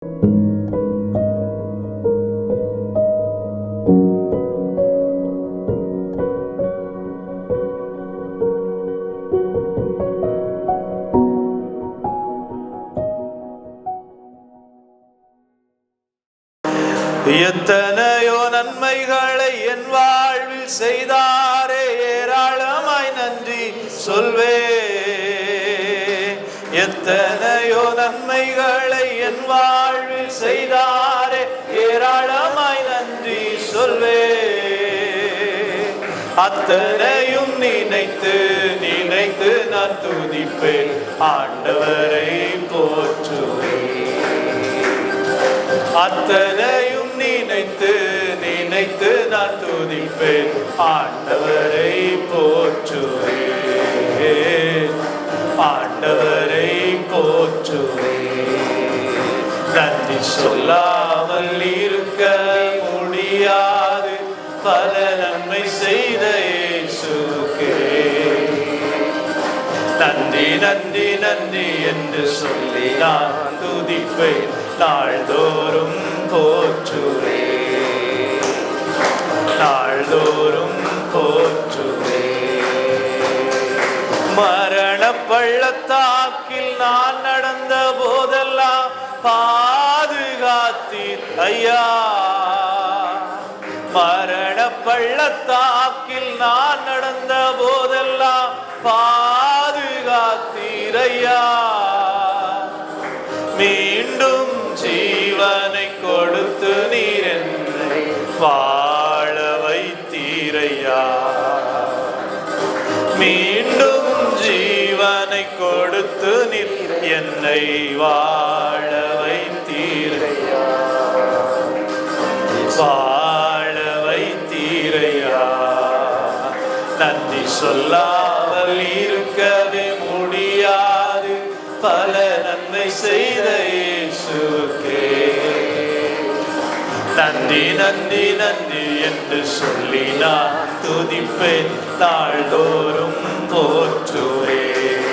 எத்தனையோ நன்மைகளை என் வாழ்வில் செய்தாரே, ஏராளமாய் நன்றி சொல்வே. எத்தனையோ நன்மைகளை என் வாழ்வில் செய்தாரே, ஏராளமாய் நன்றி சொல்வே. அத்தனையும் நினைத்து நினைத்து நான் துதிப்பேன், ஆண்டவரை போற்றுவேன். அத்தனையும் நினைத்து நினைத்து நான் துதிப்பேன், ஆண்டவரை போற்றுவேன், ஆண்டவரை போற்றுவேன். நன்றி சொல்லாமல் இருக்க முடியாது, பல நன்மை செய்த இயேசுவுக்கே நன்றி நன்றி நன்றி என்று சொல்லி நான் துதிப்பேன், நாள்தோறும் போற்றுவேன், நாள்தோறும் போற்றுவேன். மரண பள்ளத்தாக்கில் நான் நடந்த போதெல்லாம் பாதுகாத்தீர் ஐயா. மரண பள்ளத்தாக்கில் நான் நடந்த போதெல்லாம் பாதுகாத்தீர் ஐயா. மீண்டும் ஜீவனை கொடுத்து நீர் என்னை வாழ வைத்தீரையா. மீண்டும் ஜீவனை கொடுத்து நீர் என்னை வாழ வைத்தீரையா, வாழ வைத்தீரையா. நன்றி சொல்லாமல் இருக்கவே முடியாது, பல நன்மை செய்த இயேசுவுக்கே நன்றி நன்றி நன்றி என்று சொல்லி நான் துதிப்பேன், நாள்தோறும் போற்றுவேன்,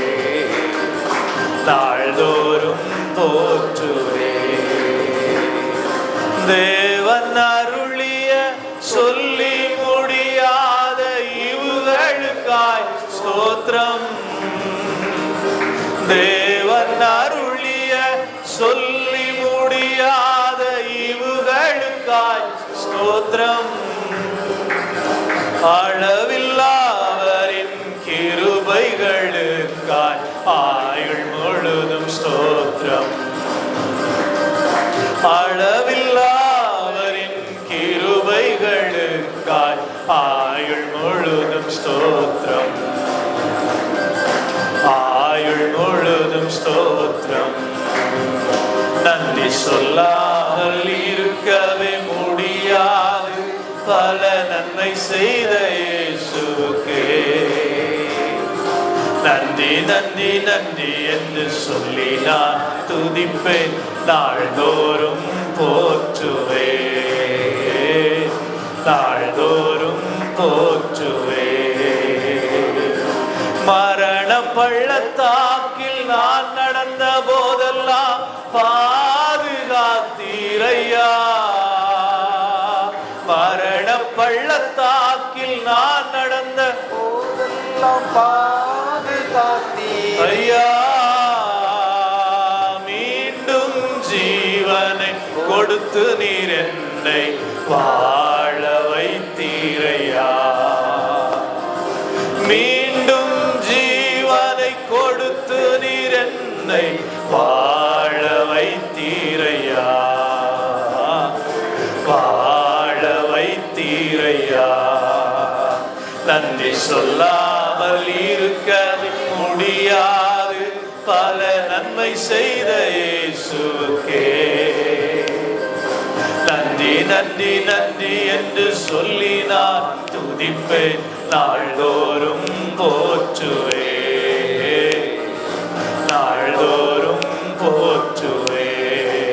நாள்தோறும் போற்றுவேன். தேவன் அருளிய சொல்லி முடியாத ஈவுகளுக்காய் ஸ்தோத்திரம். தேவன் அருளிய சொல்லி முடியாத ஈவுகளுக்காய் ஸ்தோத்திரம். அளவில்லாதவரின் கிருபைகளுக்காய் ஆயுள் முழுதும் ஸ்தோத்திரம். அளவில்லாதவரின் கிருபைகளுக்காய் ஆயுள் முழுதும் ஸ்தோத்திரம், ஆயுள் முழுதும் ஸ்தோத்திரம். நன்றி சொல்லாமல் இருக்கவே முடியாது, பல நன்மை செய்த இயேசுவுக்கே நன்றி நன்றி நன்றி என்று சொல்லி நான் துதிப்பேன், நாள்தோறும் போற்றுவேன், நாள்தோறும் போற்றுவேன். மரண பள்ளத்தாக்கில் நான் நடந்த போதெல்லாம் பாதுகாத்தீரையா. மரண பள்ளத்தாக்கில் நான் நடந்த போதெல்லாம் பாதுகாத்தீர் ஐயா. மீண்டும் ஜீவனை கொடுத்து நீர் என்னை வாழ வைத்தீரையா. மீண்டும் ஜீவனை கொடுத்து நீர் என்னை வாழ வைத்தீரையா, வாழ வைத்தீரையா. நன்றி சொல்லாமல் இருக்க முடியாது, பல நன்மை செய்த இயேசுவுக்கே நன்றி நன்றி நன்றி என்று சொல்லி நான் துதிப்பேன், நாள்தோறும் போற்றுவேன், நாள்தோறும் போற்றுவேன்,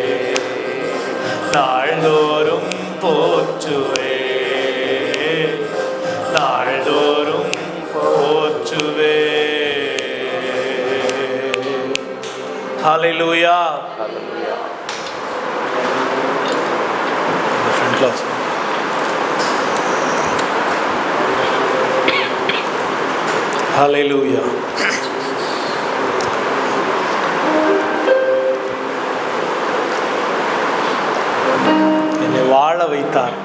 நாள்தோறும் போற்றுவேன், நாள்தோறும் போற்றுவேன். ஹல்லேலூயா. ஹல்லேலூயா. என்னை வாழ வைத்தார்.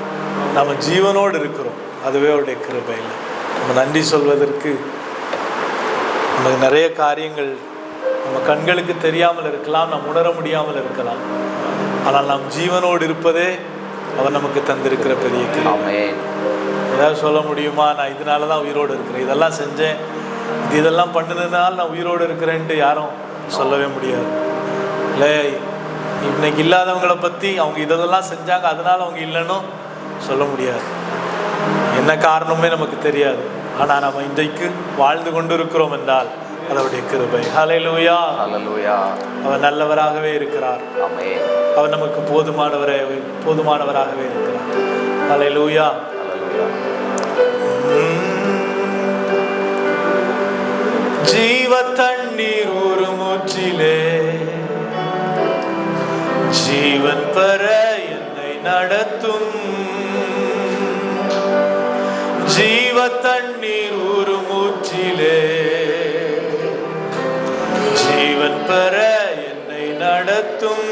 நம்ம ஜீவனோடு இருக்கிறோம், அதுவே அவருடைய கிருபையில். நம்ம நன்றி சொல்வதற்கு நமக்கு நிறைய காரியங்கள் நம்ம கண்களுக்கு தெரியாமல் இருக்கலாம், நாம் உணர முடியாமல் இருக்கலாம். ஆனால் நாம் ஜீவனோடு இருப்பதே அவர் நமக்கு தந்திருக்கிற பெரிய கிருபை. ஏதாவது சொல்ல முடியுமா, நான் இதனால தான் உயிரோடு இருக்கிறேன், இதெல்லாம் செஞ்சேன், இதெல்லாம் பண்ணினதுனால நான் உயிரோடு இருக்கிறேன்ட்டு யாரும் சொல்லவே முடியாது. இல்லை, இன்னைக்கு இல்லாதவங்களை பற்றி அவங்க இதெல்லாம் செஞ்சாங்க அதனால அவங்க இல்லைன்னு சொல்ல முடியாது. என்ன காரணமே நமக்கு தெரியாது. ஆனால் நம்ம இன்றைக்கு வாழ்ந்து கொண்டு இருக்கிறோம் என்றால் அவருடைய கிருபை. ஹல்லேலூயா. அவர் நல்லவராகவே இருக்கிறார். அவர் நமக்கு போதுமானவராகவே இருக்கிறார். ஹல்லேலூயா. ஜீவ தண்ணீர் ஒரு மூச்சிலே ஜீவன் பெற என்னை நடத்தும். ஜீவ தண்ணீர் ஒரு மூச்சிலே ஜீவன் பெற என்னை நடத்தும்.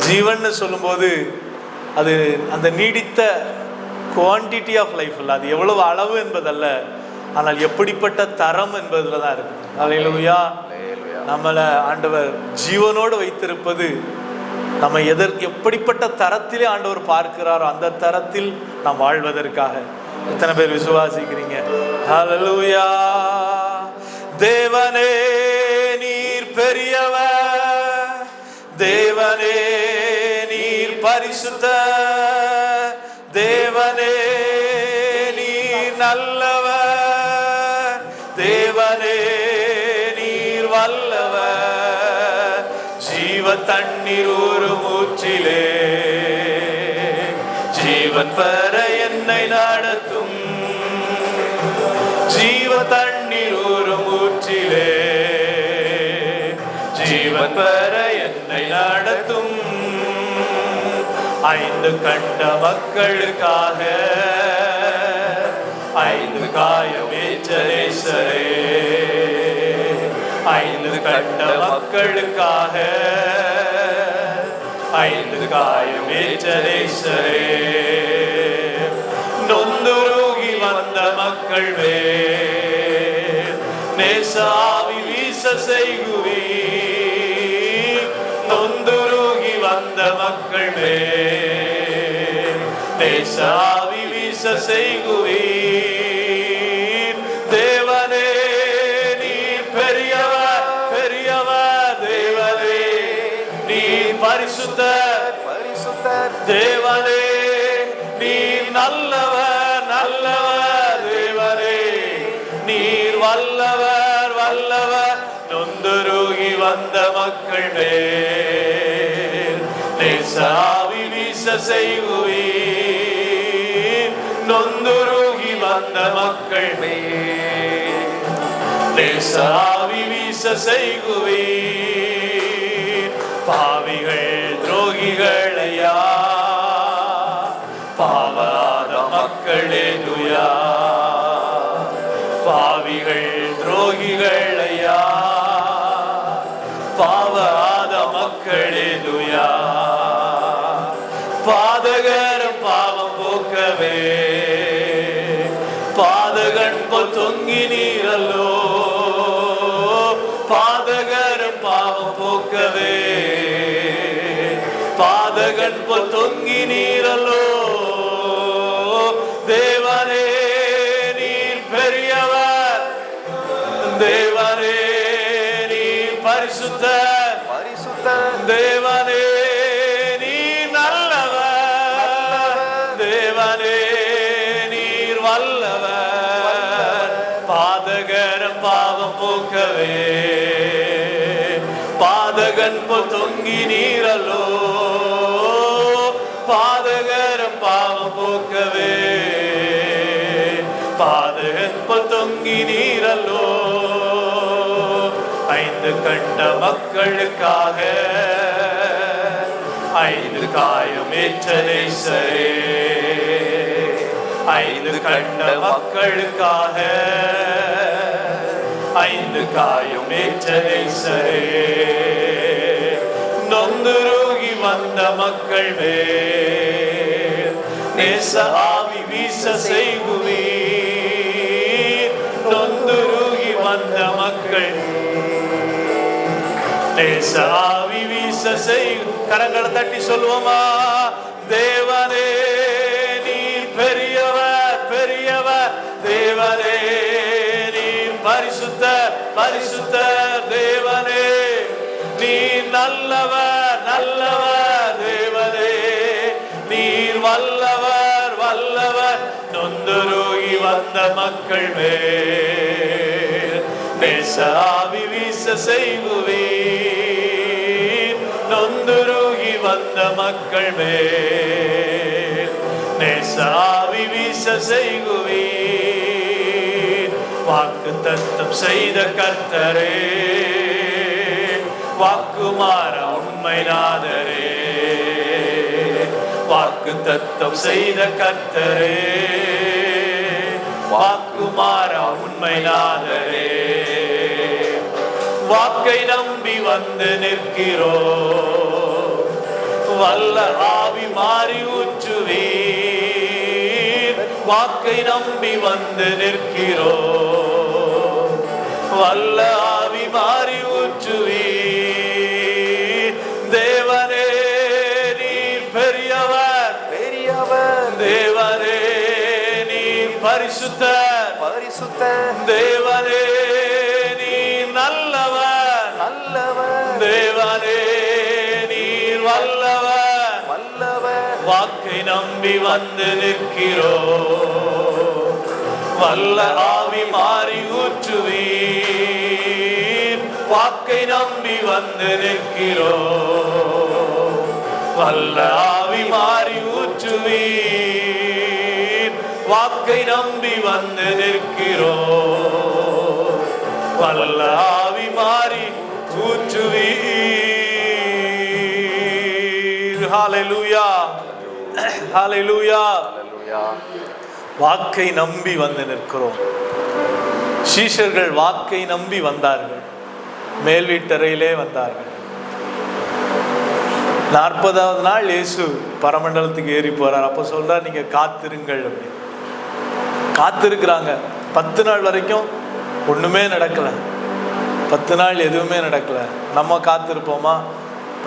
ஜீவன் சொல்லும்போது அது அந்த நீடித்த குவான்டிட்டி ஆஃப் லைஃப் இல்லை, அது எவ்வளவு அளவு என்பதல்ல, ஆனால் எப்படிப்பட்ட தரம் என்பதுல தான் இருக்கு. ஹல்லேலூயா. நம்மளை ஆண்டவர் ஜீவனோடு வைத்திருப்பது நம்ம எப்படிப்பட்ட தரத்திலே ஆண்டவர் பார்க்கிறாரோ அந்த தரத்தில் நாம் வாழ்வதற்காக. எத்தனை பேர் விசுவாசிக்கிறீங்க? ஹல்லேலூயா. தேவனே நீர் பெரியவர், தேவனே நீர் பரிசுத்தர், தேவனே நீர் நல்லவர், தேவனே நீர் வல்லவர். ஜீவ தண்ணீர் ஒரு மூச்சிலே ஜீவன் பெற என்னை நடத்தும். ஜீவ தண்ணீர் ஒரு மூச்சிலே ஜீவன் பெற என்னை நடத்தும். ஐந்து கண்ட மக்களுக்காக ஐந்து காயமேற்றரே, ஐந்து கண்ட மக்களுக்காக ஐந்து காயமேற்றரே. நொந்துருகி வந்த மக்கள் மேல் நேசாவி வீச செய்குவி. நொந்துருகி வந்த மக்கள் மேல் நேசாவி வீச செய்குவீர். தேவனே நீர் பெரியவர், பெரியவர், தேவனே நீர் பரிசுத்தர், பரிசுத்தர், தேவனே நீர் நல்லவர், நல்லவர், தேவனே நீர் வல்லவர், வல்லவர். நொந்துருகி வந்த மக்கள் மேல் நேசாவி வீச செய்குவீர். நொந்துருகி வந்த மக்கள் மேல் நேசாவி வீச செய்குவீர். பாவிகள் துரோகிகள் ஐயா, பாவாத மக்களே துயா. பாவிகள் துரோகிகள் ஐயா, பாவாத மக்களே துயா. பாதகரும் பாவம் போக்கவே பாதகன் போல் தொங்கி நீரல்லோ. பாதகரும் பாவம் போக்கவே பாதகன் போல் தொங்கி நீரல்லோ. தேவனே நீர் பெரியவர், தேவனே நீர் பரிசுத்தர், பரிசுத்தர், தேவனே நீர் நல்லவர், தேவனே நீர் வல்லவர். பாதகரும் பாவம் போக்கவே பாதகன் போல் தொங்கி நீரல்லோ. பாதகரும் பாவம் போக்கவே பாதகன் போல் தொங்கி நீரல்லோ. ஐந்து கண்ட மக்களுக்காக ஐந்து காயம் ஏற்ற நேசரே, ஐந்து கண்ட மக்களுக்காக ஐந்து காயம் ஏற்ற நேசரே, நொந்துருகி வந்த மக்கள் மேல் நேச ஆவி வீச செய்குவீர். நொந்துருகி வந்த மக்கள் நேச ஆவி வீச செய்கு. கரங்களை தட்டி சொல்லுவோமா? தேவனே நீர் பெரியவர், பெரியவர். தேவனே நீர் பரிசுத்தர், பரிசுத்தர். தேவனே நீர் நல்லவர், நல்லவர். தேவனே நீர் வல்லவர், வல்லவர். நொந்துருகி வந்த மக்கள் மேல் நேச ஆவி வீச செய்குவீர். நொந்துருகி வந்த மக்கள் மேல் நேச ஆவி வீச செய்குவீர். வாக்குத்தத்தம் செய்த கர்த்தரே, வாக்குமாற உண்மை நாதரே, வாக்குத்தத்தம் செய்த கர்த்தரே, வாக்குமாற உண்மை நாதரே. வாக்கை நம்பி வந்து நிற்கிறோம், வல்ல ஆவி மாறி ஊற்றுவீர். வாக்கை நம்பி வந்து நிற்கிறோம், வல்ல ஆவி மாறி ஊற்றுவீர். தேவனே நீர் பெரியவர், பெரியவர். தேவனே நீர் பரிசுத்தர், பரிசுத்தர். தேவனே நீர் நல்லவர், நல்லவர். தேவனே நீர் வல்லவர், வல்லவர். வாக்கை நம்பி வந்து நிற்கிறோம், வல்ல ஆவி மாறி ஊற்றுவீர். வாக்கை நம்பி வந்து நிற்கிறோம், வல்ல ஆவி மாறி ஊற்றுவீர். வாக்கை நம்பி வந்து நிற்கிறோம், வல்ல ஆவி மாறி ஊற்றுவீர். ஹல்லேலூயா, ஹல்லேலூயா. வாக்கை நம்பி வந்து நிற்கிறோம். சீஷர்கள் வாக்கை நம்பி வந்தார்கள், மேல் வீட்டறையிலே வந்தார்கள். 40வது நாள் இயேசு பரமண்டலத்துக்கு ஏறி போறார். அப்போ சொல்றார், நீங்க காத்திருங்கள் அப்படின்னு. காத்திருக்கிறாங்க. 10 நாள் வரைக்கும் ஒண்ணுமே நடக்கல. 10 நாள் எதுவுமே நடக்கல. நம்ம காத்திருப்போமா?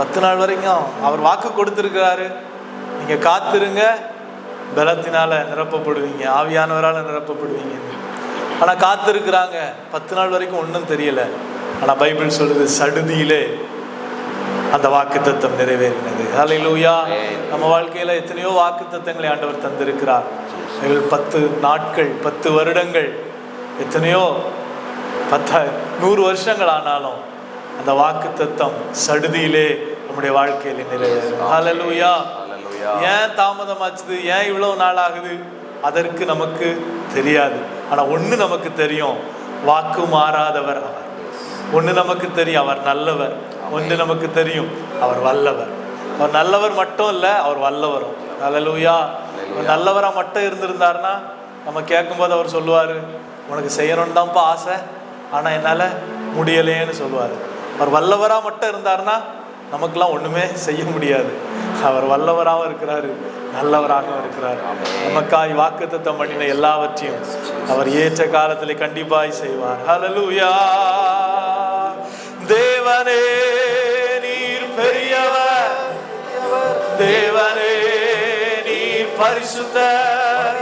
10 நாள் வரைக்கும் அவர் வாக்கு கொடுத்திருக்கிறாரு, நீங்க காத்திருங்க, பலத்தினால நிரப்பப்படுவீங்க, ஆவியானவரால நிரப்பப்படுவீங்க. ஆனா காத்திருக்கிறாங்க. 10 நாள் வரைக்கும் ஒன்றும் தெரியல. ஆனா பைபிள் சொல்லுது, சடுதியிலே அந்த வாக்குத்தத்தம் நிறைவேறினது. ஹல்லேலூயா. நம்ம வாழ்க்கையில எத்தனையோ வாக்குத்தத்தங்களை ஆண்டவர் தந்திருக்கிறார். 10 நாட்கள், 10 வருடங்கள், எத்தனையோ 100 வருஷங்கள் ஆனாலும் அந்த வாக்குத்தத்தம் சடுதியிலே நம்முடைய வாழ்க்கையில நிறைவேறும். ஹல்லேலூயா. ஏன் தாமதமாச்சுது, ஏன் இவ்வளவு நாள் ஆகுது, அதற்கு நமக்கு தெரியாது. ஆனா ஒண்ணு நமக்கு தெரியும், வாக்கு மாறாதவர் அவர். ஒண்ணு நமக்கு தெரியும், அவர் நல்லவர். ஒன்று நமக்கு தெரியும், அவர் வல்லவர். அவர் நல்லவர் மட்டும் இல்லை, அவர் வல்லவரும். ஹல்லேலூயா. நல்லவரா மட்டும் இருந்திருந்தாருன்னா நம்ம கேட்கும்போது அவர் சொல்லுவார், உனக்கு செய்யணும்னு தான்ப்பா ஆசை, ஆனால் என்னால் முடியலேன்னு சொல்லுவார். அவர் வல்லவராக மட்டும் இருந்தாருன்னா நமக்கெல்லாம் ஒன்றுமே செய்ய முடியாது. அவர் வல்லவராகவும் இருக்கிறாரு, நல்லவராகவும் இருக்கிறார். நமக்காய் வாக்குத்தத்தம் பண்ணின எல்லாவற்றையும் அவர் ஏற்ற காலத்தில் கண்டிப்பாய் செய்வார். ஹல்லேலூயா. தேவனே நீர் பெரியவர், தேவனே நீர் பரிசுத்தர்,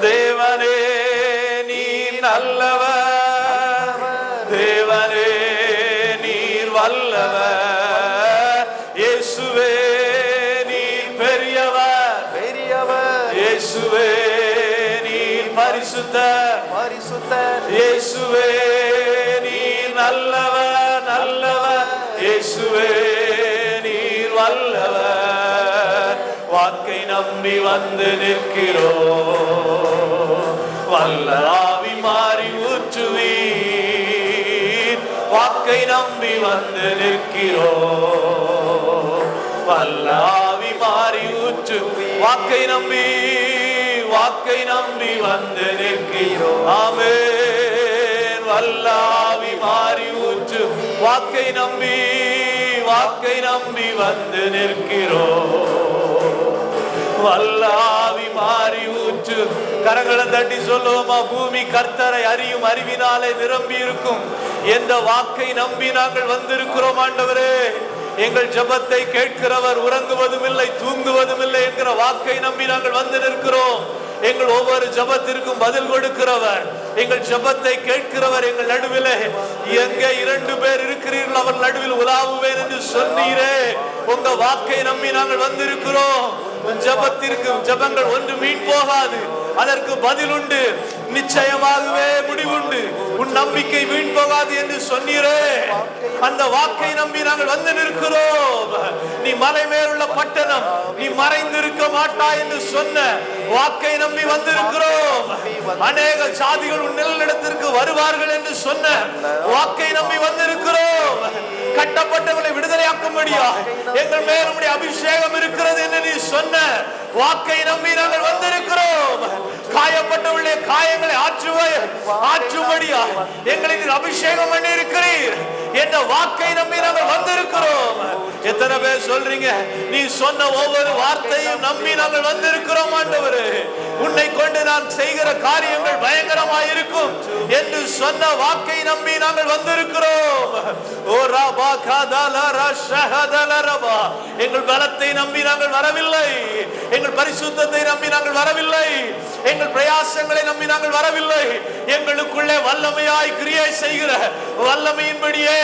தேவனே நீர் நல்லவர், தேவனே நீர் வல்லவர். இயேசுவே நீர் பெரியவர், பெரியவர். இயேசுவே நீர் பரிசுத்தர், பரிசுத்தர். இயேசுவே நீர் நல்லவர், நல்லவர். இயேசுவே நீர் வல்லவர். வாக்கை நம்பி வந்து நிற்கிறோம், வல்ல ஆவி மாறி ஊற்றுவீர். வாக்கை நம்பி வந்து நிற்கிறோம், வல்லாவி மாறி ஊற்றுவி. வாக்கை நம்பி வந்து நிற்கிறோம். ஆமென். வல்லாவி மாறி ஊற்று. வாக்கை நம்பி வந்து நிற்கிறோம். வல்லாவி மாறி ஊற்று. கரங்களை தட்டி சொல்லுவோமா? பூமி கர்த்தரை அறியும் அறிவினாலே நிரம்பி இருக்கும் என்ற வாக்கை நம்பி நாங்கள் வந்திருக்கிறோம். ஆண்டவரே, எங்கள் ஜெபத்தை கேட்கிறவர் உறங்குவதும் இல்லை தூங்குவதும் இல்லை என்கிற வாக்கை நம்பி நாங்கள் வந்து நிற்கிறோம். எங்கள் ஒவ்வொரு ஜெபத்திற்கும் பதில் கொடுக்கிறவர், எங்கள் ஜெபத்தை கேட்கிறவர் எங்கள் நடுவிலே. எங்கே 2 பேர் இருக்கிறீர்கள் அவர் நடுவில் உலாவுவேன் என்று சொன்னீரே. உங்க வாக்கை நம்பி நாங்கள் வந்திருக்கிறோம். ஜெபங்கள் ஒன்று மீன் போகாது, அதற்கு பதில் உண்டு. நிச்சயமாகவே முடிவுண்டு. உன் நம்பிக்கை வீண் போகாது என்று சொன்னீரே. அந்த வாக்கை நம்பி நாங்கள் வந்து நிற்கிறோம். நீ மலை மேலுள்ள பட்டணம், நீ மறைந்திருக்க மாட்டாய் என்று சொன்ன வாக்கை நம்பி வந்திருக்கிறோம். அநேக சாதிகள் உன் நிலத்திற்கு வருவார்கள் என்று சொன்ன வாக்கை நம்பி வந்திருக்கிறோம். கட்டப்பட்டவர்களை விடுதலையாக்கும்படியா எங்கள் மேல் உம்முடைய அபிஷேகம் இருக்கிறது என்று நீ சொன்ன வாக்கை நம்பி நாங்கள் வந்திருக்கிறோம். காயப்பட்டவர்களுடைய காயங்களை ஆற்றும்படியா எங்களை அபிஷேகம் பண்ணி இருக்கிறீர் என்ற வாக்கை நம்பி நாங்கள் வந்திருக்கிறோம். எத்தனை பேர் சொல்றீங்க, நீ சொன்ன ஒவ்வொரு வார்த்தையும் நம்பி நாங்கள் வந்திருக்கிறோம். ஆண்டவரே, உன்னை கொண்டு நான் செய்கிற காரியங்கள் பயங்கரமாய் இருக்கும் என்று சொன்ன வாக்கை நம்பி நாங்கள் வந்திருக்கிறோம். ஓ ராபா காதலரா ஷஹதலரபா. எங்கள் பலத்தை நம்பி நாங்கள் வரவில்லை, எங்கள் பரிசுத்தத்தை நம்பி நாங்கள் வரவில்லை, எங்கள் பிரயாசங்களை நம்பி நாங்கள் வரவில்லை. எங்களுக்குள்ளே வல்லமையாய் கிரியை செய்கிற வல்லமையின்படியே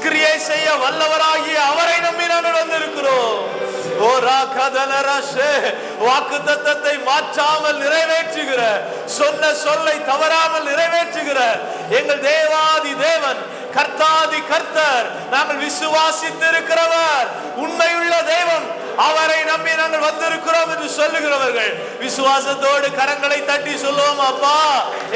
கிரியை செய்ய வல்லவராகிய அவரை நம்பி நாங்கள் வந்திருக்கிறோம். வாக்குத்தத்தத்தை மாற்றாமல் நிறைவேற்றுகிற, சொன்ன சொல்லை தவறாமல் நிறைவேற்றுகிற எங்கள் தேவாதி தேவன், கர்த்தாதி கர்த்தர், நாங்கள் விசுவாசித்திருக்கிறவர் உண்மையுள்ள தேவன், அவரை நம்பி நாங்கள் வந்திருக்கிறோம் என்று சொல்லுகிறவர்கள் விசுவாசத்தோடு கரங்களை தட்டி சொல்லுவோம். அப்பா,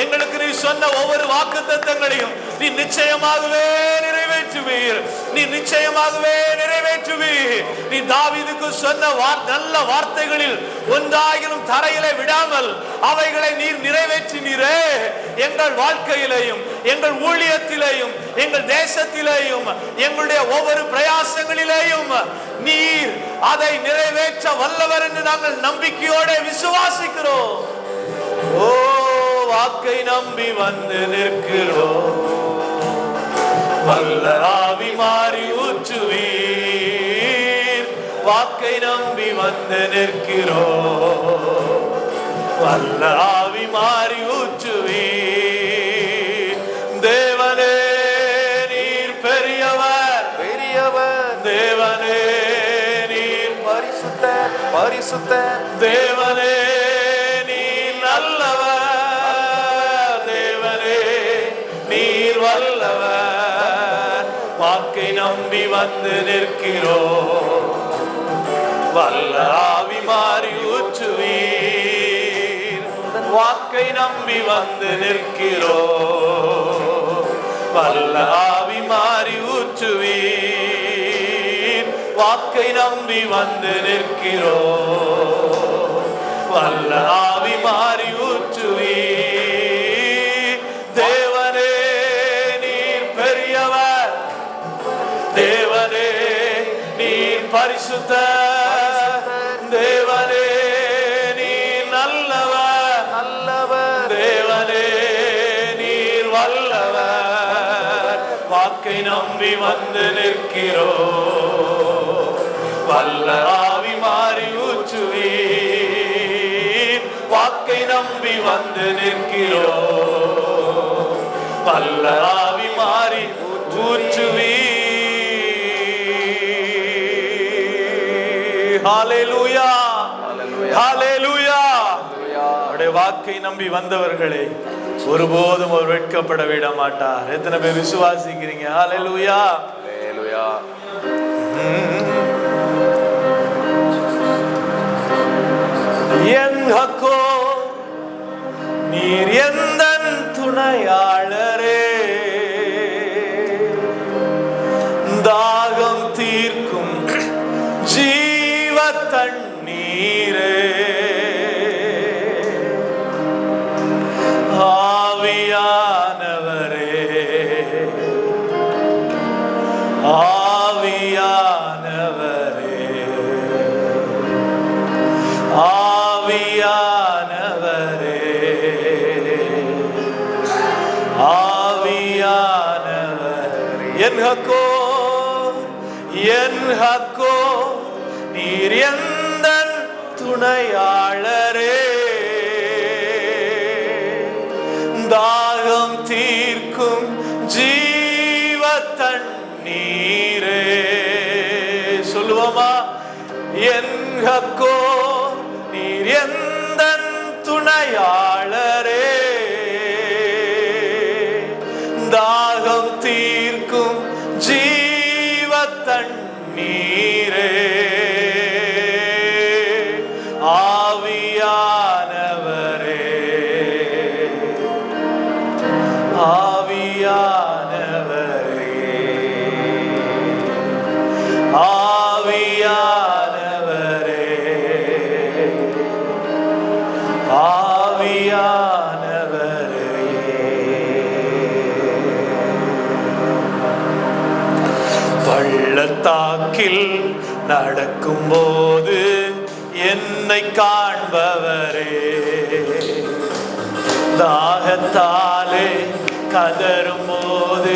எங்களுக்கு நீ சொன்ன ஒவ்வொரு வாக்குத்தத்தங்களையும் நீ நிச்சயமாகவே நிறைவேற்றுவீர். நீ நிச்சயமாகவே நிறைவேற்றுவீர். நீ தாவீதுக்கு சொன்ன நல்ல வார்த்தைகளில் ஒன்றாயினும் தரையிலே விடாமல் அவைகளை நீர் நிறைவேற்றினீரே. எங்கள் வாழ்க்கையிலேயும் எங்கள் ஊழியத்திலேயும் எங்கள் தேசத்திலேயும் எங்களுடைய ஒவ்வொரு பிரயாசங்களிலேயும் நீர் அதை நிறைவேற்ற வல்லவர் என்று நாங்கள் நம்பிக்கையோடு விசுவாசிக்கிறோம். ஓ, வாக்கை நம்பி வந்து நிற்கிறோம். வல்ல ஆவி மாறி ஊற்றுவீர். வாக்கை நம்பி வந்து நிற்கிறோம். வல்ல ஆவி மாறி ஊற்றுவீர். தேவனே, நீர் பெரியவர், தேவனே நீர் பரிசுத்தர், தேவனே நீர் நல்லவர், தேவனே நீர் வல்லவர். வாக்கை நம்பி வந்து நிற்கிறோம். வல்ல ஆவி மாறி ஊற்றுவீர். வாக்கை நம்பி வந்து நிற்கிறோம். வல்ல ஆவி மாறி ஊற்றுவீர். வாக்கை நம்பி வந்து நிற்கிறோம். வல்ல ஆவி மாறி ஊற்றுவீர். தேவனே நீர் பெரியவர், தேவனே நீர் பரிசுத்தர், தேவனே நீர் நல்லவர், தேவனே நீர் வல்லவர். வாக்கை நம்பி வந்து நிற்கிறோம். வல்ல ஆவி மாறி ஊற்றுவீர். வாக்கை நம்பி வந்து நிற்கிறோம். வல்ல ஆவி மாறி ஊற்றுவீர். ஹல்லேலூயா, ஹல்லேலூயா. அவருடைய வாக்கை நம்பி வந்தவர்களை ஒருபோதும் அவர் வெட்கப்பட விட மாட்டார். எத்தனை பேர் விசுவாசிக்கிறீங்க? ஹல்லேலூயா, ஹல்லேலூயா. எங்கோ நீர் எந்தன் துணையாளரே, தாகம் தீர்க்கும் ஜீ என் ஹக்கோ நீர் எந்தன் துணையாளரே, தாகம் தீர்க்கும் ஜீவ தண்ணீரே. சொல்லுவோமா? என் ஹக்கோ நீர் எந்தன் துணையாளரே, தாகம் தீர்க்கும் ஜீவ தண்ணீரே. ஆவியானவரே, ஆவியானவரே, ஆவியானவரே, ஆவியானவரே. பள்ளத்தாக்கில் நடக்கும்போது என்னை காண்பவரே, தாகத்தாலே கதரும் போது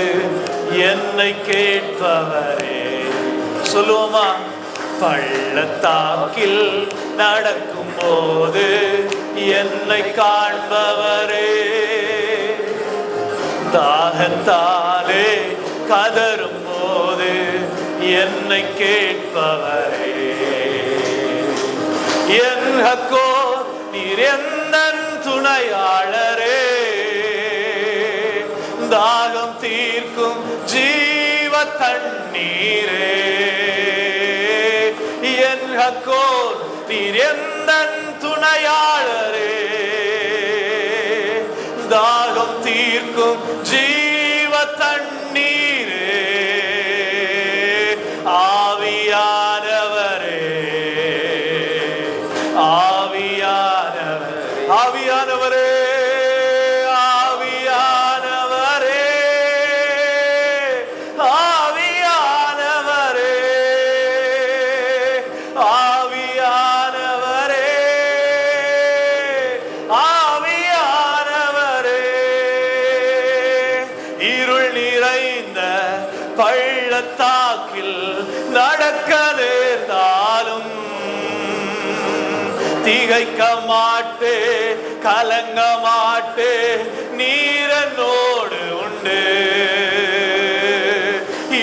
என்னை கேட்பவரே. சொல்லுவோமா? பள்ளத்தாக்கில் நடக்கும் போது என்னை காண்பவரே, தாகத்தாலே கதரும் போது என்னை கேட்பவரே. என் ஹக்கோ நீர் எந்தன் துணையாளரே, தாகம் தீர்க்கும் ஜீவ தண்ணீரே. என் ஹக்கோ நீர் எந்தன் துணையாளரே, தாகம் தீர்க்கும் ஜீவ தண்ணீரே. ஆவியானவரே, ஆவியானவரே, ஆவியானவரே, ஆவியானவரே, ஆவியானவரே, ஆவியானவரே, ஆவியானவரே. இருள் நிறைந்த பள்ளத்தாக்கில் நடக்க நேர்ந்தாலும் திகைக்க மாட்டே, கலங்க மாட்டே, நீரனோடு உண்டு.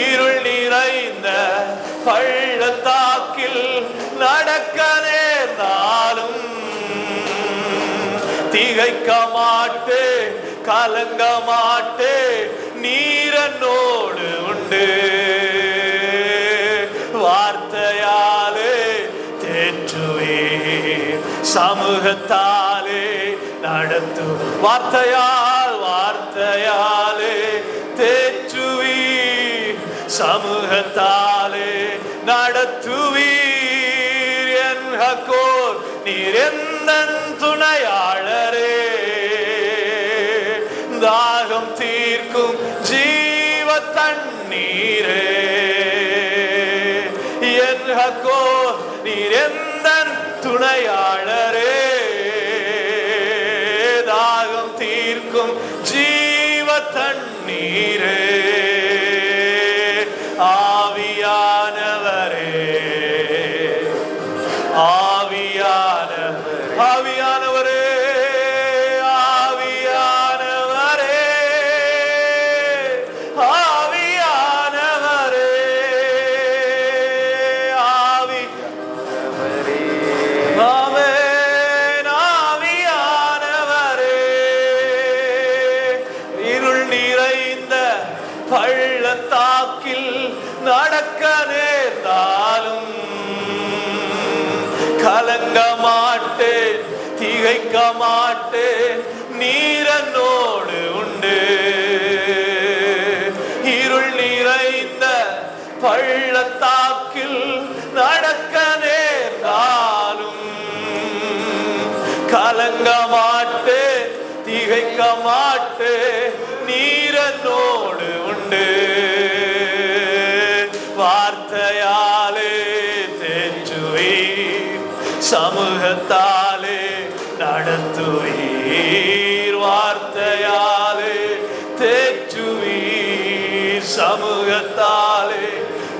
இருள் நிறைந்த பள்ளத்தாக்கில் நடக்க நேர்ந்தாலும் திகைக்க மாட்டே, கலங்க மாட்டே, நீரனோடு உண்டு. வார்த்தையாலே தேற்றுவீர், சமூகத்தாலே நடத்து. வார்த்தையால், வார்த்தையாலே தேற்றுவீர், சமூகத்தாலே நடத்துவீர். என் ஹக்கோர் நீர் எந்தன் துணையாளரே, தாகம் தீர்க்கும் ஜீவ தண்ணீரே. என் ஹக்கோர் நீர் எந்தன் துணையாளரே, தாகம் தீர்க்கும் ஜீவ தண்ணீரே. ஆவியானவரே, ஆவியானவரே, ஆவியானவரே, ஆவியானவரே, ஆவியானவரே, ஆவியானவரே. ஆமென். ஆவியானவரே, இருள் நிறைந்த பள்ளத்தாக்கில் நடக்க நேர்ந்தாலும் கலங்க மாட்டேன், திகைக்க மாட்டேன், நீரனோடு உண்டு. இருள் நிறைந்த பள்ளத்தாக்கில் நடக்க நேர்ந்தாலும் கலங்க மாட்டேன், திகைக்க மாட்டேன், நீரனோடு உண்டு. வார்த்தையாலே தேற்றுவீர், சமூகத்தாலே நடத்துவீர். வார்த்தையாலே தேற்றுவீர், சமூகத்தாலே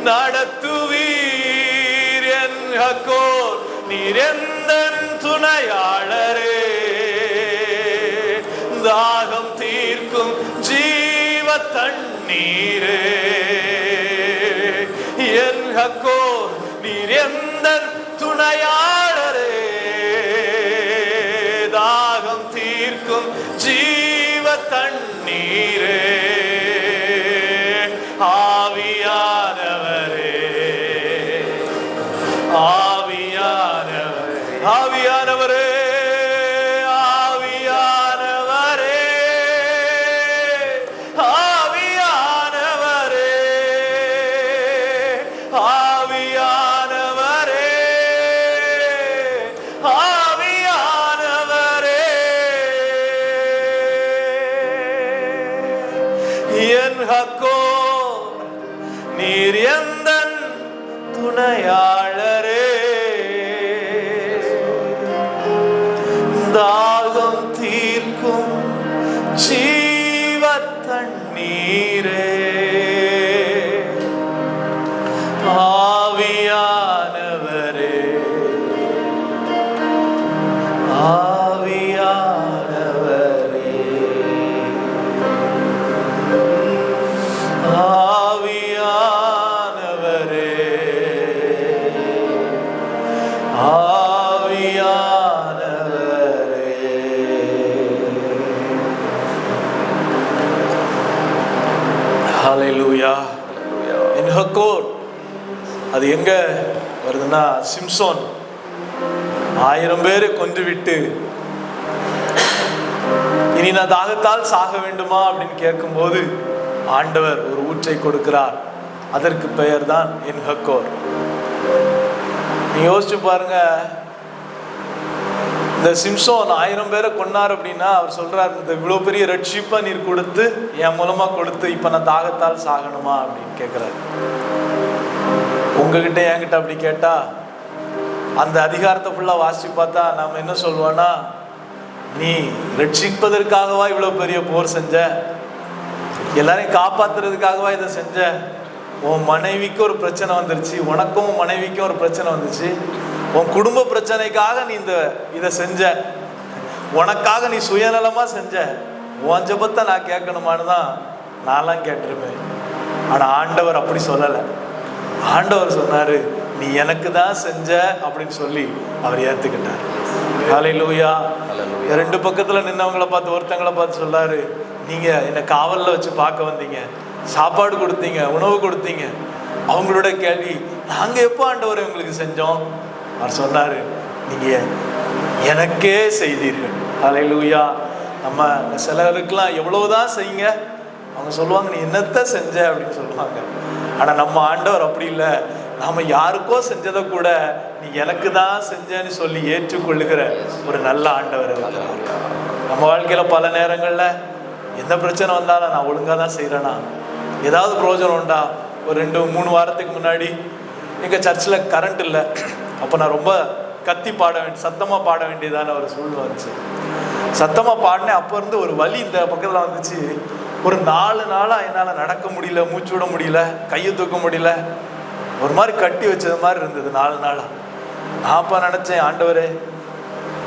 நடத்துவீர். என் ஹக்கோர் நீர் எந்தன் துணையாளரே, தாகம் தீர்க்கும் ஜீவ தண்ணீரே. என் ஹக்கோர் நீர் எந்தன் துணையாளரே, தாகம் தீர்க்கும் ஜீவ தண்ணீரே. ஆவியானவரே, ஆவியானவரே, ஆவியானவரே, நீர் எந்தன் துணையாளரே, தாகம் தீர்க்கும் ஜீவ தண்ணீரே. ஆவியானவரே, ஆவியானவரே, ஆவியானவரே, ஆவியானவரே. ஹல்லேலூயா. என் ஹக்கோர் அது எங்க வருதுன்னா, சிம்சோன் 1000 பேரை கொன்று விட்டு இனி நான் தாகத்தால் சாக வேண்டுமா அப்படின்னு கேட்கும்போது ஆண்டவர் ஒரு ஊற்றை கொடுக்கிறார். அதற்கு பெயர் தான் என் ஹக்கோர். நீ யோசிச்சு பாருங்க, இந்த சிம்சோன் 1000 பேரை கொன்னார் அப்படின்னா அவர் சொல்றார், இந்த இவ்வளவு பெரிய ரட்சிப்பை நீர் கொடுத்து என் மூலமா கொடுத்து இப்ப நான் தாகத்தால் சாகணுமா அப்படின்னு கேட்கிறார். உங்ககிட்ட என்கிட்ட அப்படி கேட்டா அந்த அதிகாரத்தை ஃபுல்லா வாசிச்சு பார்த்தா நாம என்ன சொல்லுவோம்னா, நீ ரட்சிப்பதற்காகவா இவ்வளவு பெரிய போர் செஞ்ச, எல்லாரையும் காப்பாத்துறதுக்காகவா இதை செஞ்ச, உன் மனைவிக்கு ஒரு பிரச்சனை வந்துருச்சு, உனக்கும் மனைவிக்கும் ஒரு பிரச்சனை வந்துச்சு, உன் குடும்ப பிரச்சனைக்காக நீ இதை செஞ்ச, உனக்காக நீ சுயநலமா செஞ்ச, உன் ஜெபத்தை நான் கேட்கணுமான்னு தான் நான்லாம் கேட்டிருப்பேன். ஆனா ஆண்டவர் அப்படி சொல்லலை. ஆண்டவர் சொன்னாரு, நீ எனக்கு தான் செஞ்ச அப்படின்னு சொல்லி அவர் ஏத்துக்கிட்டார். ஹல்லேலூயா. 2 பக்கத்துல நின்னவங்களை பார்த்து ஒருத்தங்களை பார்த்து சொல்லாரு, நீங்க என்னை காவல்ல வச்சு பார்க்க வந்தீங்க, சாப்பாடு கொடுத்தீங்க, உணவு கொடுத்தீங்க. அவங்களோட கேள்வி, நாங்க எப்போ ஆண்டவரை உங்களுக்கு செஞ்சோம்? அவர் சொன்னாரு, நீங்க எனக்கே செய்தீர்கள். ஹல்லேலூயா. நம்ம சிலருக்கெல்லாம் எவ்வளவுதான் செய்யுங்க, அவங்க சொல்லுவாங்க நீ என்னத்த செஞ்ச அப்படின்னு சொல்லுவாங்க. ஆனா நம்ம ஆண்டவர் அப்படி இல்லை. நாம யாருக்கோ செஞ்சதை கூட நீ எனக்கு தான் செஞ்சேன்னு சொல்லி ஏற்றுக்கொள்ளுகிற ஒரு நல்ல ஆண்டவர் இருக்கிறார். நம்ம வாழ்க்கையில பல நேரங்கள்ல எந்த பிரச்சனை வந்தாலும் நான் ஒழுங்கா தான் செய்யறேனா, ஏதாவது பிரயோஜனம் உண்டா? ஒரு 2-3 வாரத்துக்கு முன்னாடி எங்க சர்ச்சில் கரண்ட் இல்லை. அப்போ நான் ரொம்ப கத்தி சத்தமா பாட வேண்டியதான ஒரு சூழ்நிலை வந்துச்சு. சத்தமா பாடினேன். அப்போ இருந்து ஒரு வலி இந்த பக்கத்துல வந்துச்சு. ஒரு 4 நாளா என்னால் நடக்க முடியல, மூச்சு விட முடியல, கையை தூக்க முடியல, ஒரு மாதிரி கட்டி வச்சது மாதிரி இருந்தது 4 நாளா. நான் அப்ப நினைச்சேன், ஆண்டவரே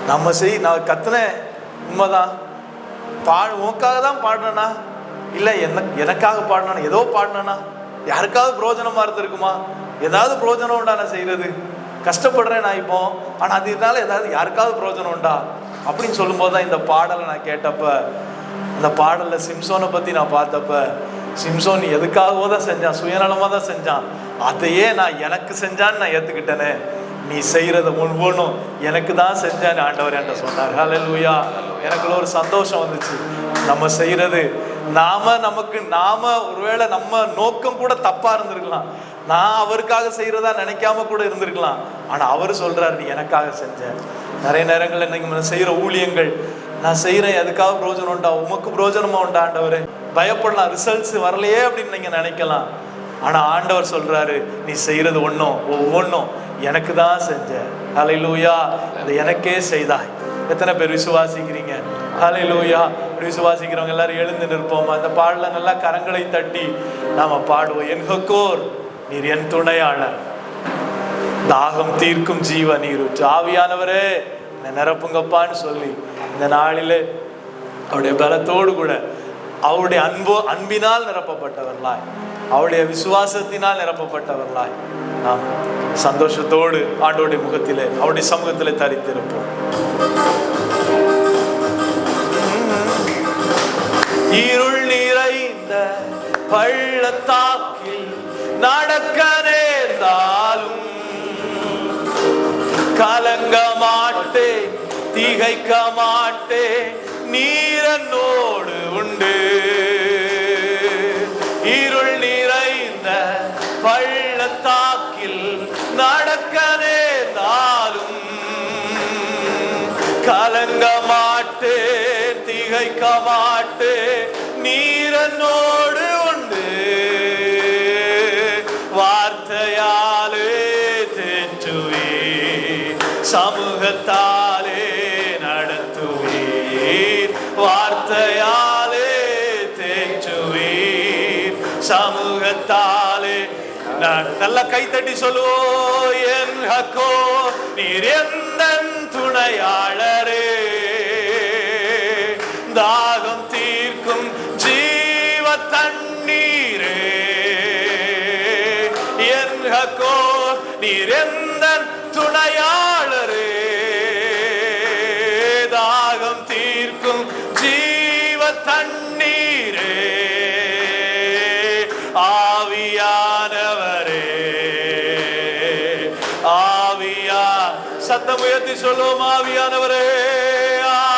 நான் கத்துனேன் உண்மைதான், உனக்காக தான் பாடினா இல்லை எனக்காக பாடினா, ஏதோ பாடினா யாருக்காவது பிரயோஜனமா இருந்திருக்குமா? ஏதாவது பிரயோஜனம் உண்டா நான் செய்யறது? கஷ்டப்படுறேன் நான் இப்போ, ஆனா அதனால ஏதாவது யாருக்காவது பிரயோஜனம் உண்டா அப்படின்னு சொல்லும்போது தான் இந்த பாடலை நான் கேட்டப்ப, அந்த பாடல்ல சிம்சோனை பத்தி நான் பார்த்தப்ப, சிம்சோன் எதுக்காகவோ தான் செஞ்சான், சுயநலமா தான் செஞ்சான். அதையே நான் எனக்கு செஞ்சான்னு நான் ஏத்துக்கிட்டேனே, நீ செய்யறத ஒவ்வொன்றும் எனக்கு தான் செஞ்சான்னு ஆண்டவர் என்கிட்ட சொன்னார். ஹல்லேலூயா. எனக்குள்ள ஒரு சந்தோஷம் வந்துச்சு. நம்ம செய்யறது நாம ஒருவேளை நம்ம நோக்கம் கூட தப்பா இருந்திருக்கலாம், நான் அவருக்காக செய்யறதா நினைக்காம கூட இருந்திருக்கலாம். ஆனா அவரு சொல்றாரு, நீ எனக்காக செஞ்ச. நிறைய நேரங்கள்ல நீங்க செய்யற ஊழியங்கள், நான் செய்யறேன் எதுக்காக பிரயோஜனம் உண்டா, உமக்கு பிரயோஜனமா உண்டா ஆண்டவரே, பயப்படலாம், ரிசல்ட்ஸ் வரலையே அப்படின்னு நீங்க நினைக்கலாம். ஆனா ஆண்டவர் சொல்றாரு, நீ செய்யறது ஒவ்வொன்றும் எனக்கு தான் செஞ்ச. ஹல்லேலூயா. அது எனக்கே செய்தாய். எத்தனை பேர் விசுவாசிக்கிறீங்க? ஹல்லேலூயா. விசுவாசிக்கிறவங்க எல்லாரும் எழுந்து நிற்போம். அந்த பாடல நல்லா கரங்களை தட்டி நாம பாடுவோம். என் ஹக்கோர், நீர் என் துணையாளர், தாகம் தீர்க்கும் ஜீவ நீர் ஊற்று. ஆவியானவரே என்னை நிரப்புங்கப்பான்னு சொல்லி இந்த நாளிலே அவருடைய பலத்தோடு கூட அவருடைய அன்பினால் நிரப்பப்பட்டவர்களாய், அவருடைய விசுவாசத்தினால் நிரப்பப்பட்டவர்களாய் நாம் சந்தோஷத்தோடு ஆண்டோடைய முகத்திலே அவருடைய சமூகத்திலே தரித்திருப்போம். இருள் நிறைந்த பள்ளத்தாக்கில் நடக்க நேர்ந்தாலும் கலங்க மாட்டே, திகைக்க மாட்டே, நீரன்னோடு உண்டு. இருள் நிறைந்த பள்ளத்தாக்கில் நடக்க நேர்ந்தாலும் கலங்க மாட்டே, திகைக்க மாட்டே, நீரன்னோடு உண்டு. வார்த்தையாலே தேற்றுவீர், சமூகத்தாலே நடத்துவீர். வார்த்தையாலே தேற்றுவீர், சமூகத்தாலே. நல்ல கைத்தட்டி சொல்லுவோம். என் ஹக்கோ, நீர் எந்த துணையாளரே, தாகம் தீர்க்கும் ஜீவ தண்ணீரே. என் ஹக்கோ, நீர் எந்த துணையாளரே, தாகம் தீர்க்கும் ஜீவ தண்ணீரே. ஆவியானவரே, ஆவியா, சத்தம் உயர்த்தி சொல்லுவோம். ஆவியானவரே,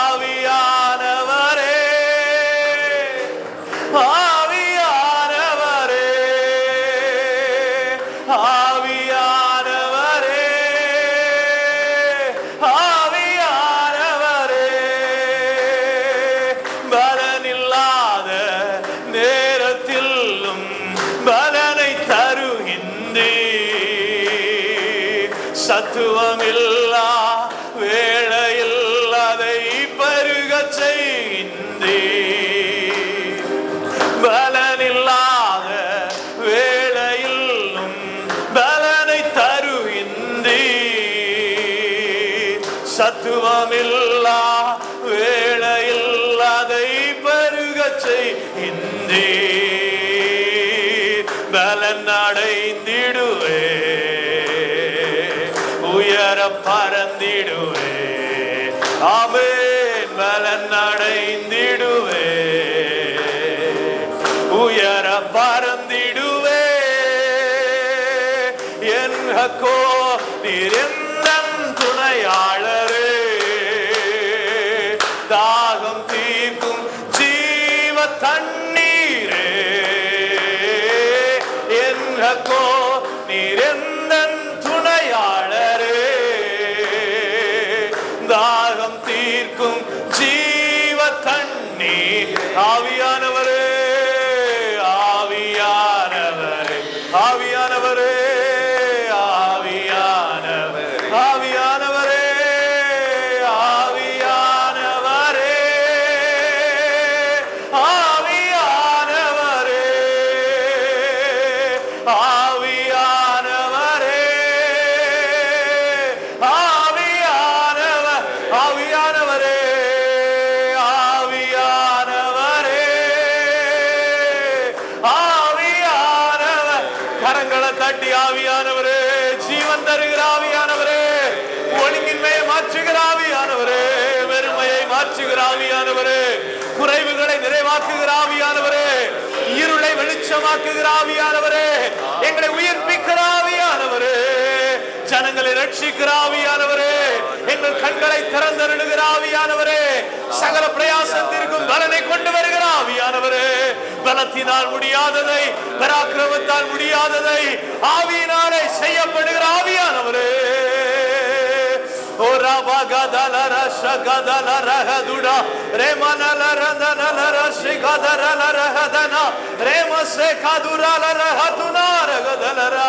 ஆவியானவரே, ஆவியானவரே, ஆவியானவரே, ஆவியானவரே. பலனில்லாத நேரத்திலும் பலனை தருகின்றீர். சத்துவமில்லா வேளையில் அதை பருக செய்கின்றீர். பலனில்லாத வேளையிலும் பலனை தருகின்றீர். சத்துவமில்லா வேளையில் அதை பருக செய்கின்றீர். பலன் அடைந்திடுவே, உயர பறந்திடுவே. ஆமென். பலன் அடைந்திடுவே, உயர பறந்திடுவே. என் ஹக்கோ, நீர் எந்த துணையாளரே, தாகம் தீர்க்கும் ஜீவ தண்ணீரே. என் ஹக்கோ, நீர் எந்த துணையாளரே, தாகம் தீர்க்கும் ஜீவ தண்ணீர். ஆவியானவரே, ஆவியானவரே, ஆவியானவரே, ஆவியானவரே, ஆவியானவரே, ஆவியானவரே, ஆவியானவரே, ஆவியானவரே, ஆவியானவர், ஆவியானவரே, ஆவியானவரே, ஆவியானவர். கரங்களை தட்டி ஆவியானவரே, ஜீவன் தருகிற ஆவியானவரே, ஒழுங்கின்மையை மாற்றுகிற ஆவியானவரே, வெறுமையை மாற்றுகிற ஆவியானவரே, குறைவுகளை நிறைவாக்குகிற ஆவியானவரே, இருளை வெளிச்சமாக்குகிற ஆவியானவரே, எங்களை உயிர்ப்பிக்கிற ஆவியானவரே, ஜனங்களை ரட்சிக்கிற ஆவியானவரே, எங்கள் கண்களை திறந்தருளுகிற ஆவியானவரே, சகல பிரயாசத்திற்கும் பலனை கொண்டு வருகிற ஆவியானவரே, பலத்தினால் முடியாததை, பராக்கிரமத்தால் முடியாததை ஆவியினாலே செய்யப்படுகிற ஆவியானவரே. Ora bagadala rashgadala rahaduda remanala randana rashgadala rahadana remase kadura rahatuna ragadala